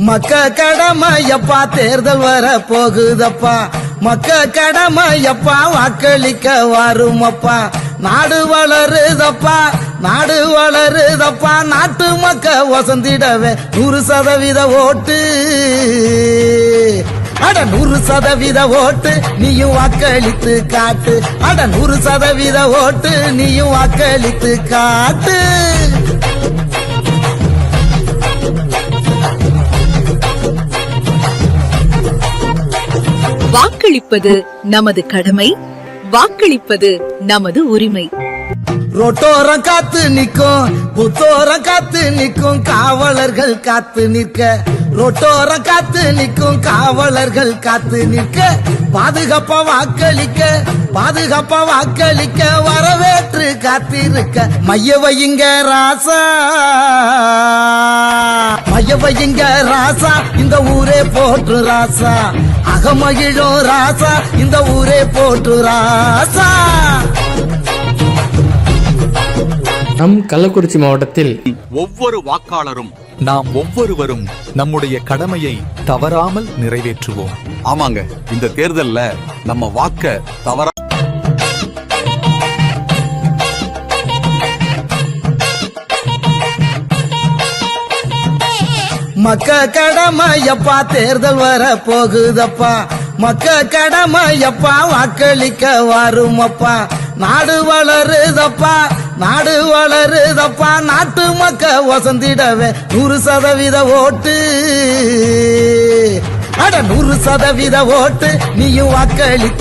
மக்க கடமையப்பா தேர்தல் வர போகுதப்பா, மக்க கடமையப்பா வாக்களிக்க வருமப்பா. நாடு வளருதப்பா, நாடு வளருதப்பா, நாட்டு மக்க வசந்திடவே 100% ஓட்டு. அட 100% ஓட்டு நீயும் வாக்களித்து காட்டு. அட 100% ஓட்டு நீயும் வாக்களித்து காட்டு. வாக்களிப்பது நமது கடமை, வாக்களிப்பது நமது உரிமை. ரோட்டோரம் காத்து நிற்கும், புத்தோரம் காத்து நிற்கும், காவலர்கள் காத்து நிற்க. ரோட்டோரம் காத்து நிற்கும், காவலர்கள் காத்து நிற்க. பாதுகாப்பா வாக்களிக்க, பாதுகாப்பா வாக்களிக்க, வரவேற்று காத்திருக்க. மைய வையுங்க ராசா, மைய வையுங்க ராசா, இந்த ஊரே போற்று ராசா. அகமகிழும் ராசா, இந்த ஊரே போற்று ராசா. நம் கள்ளக்குறிச்சி மாவட்டத்தில் ஒவ்வொரு வாக்காளரும் நாம் ஒவ்வொருவரும் நம்முடைய கடமையை தவறாமல் நிறைவேற்றுவோம். ஆமாங்க, இந்த தேர்தல்ல நம்ம வாக்க தவறா மக்க கடமையப்பா தேர்தல் வர போகுதப்பா, மக்க கடமையப்பா வாக்களிக்க வருமப்பா. நாடு வளருதப்பா, நாடு வளருதப்பா, நாட்டு மக்க வசந்திடவே 100% ஓட்டு. அட 100% ஓட்டு நீயும் வாக்களித்து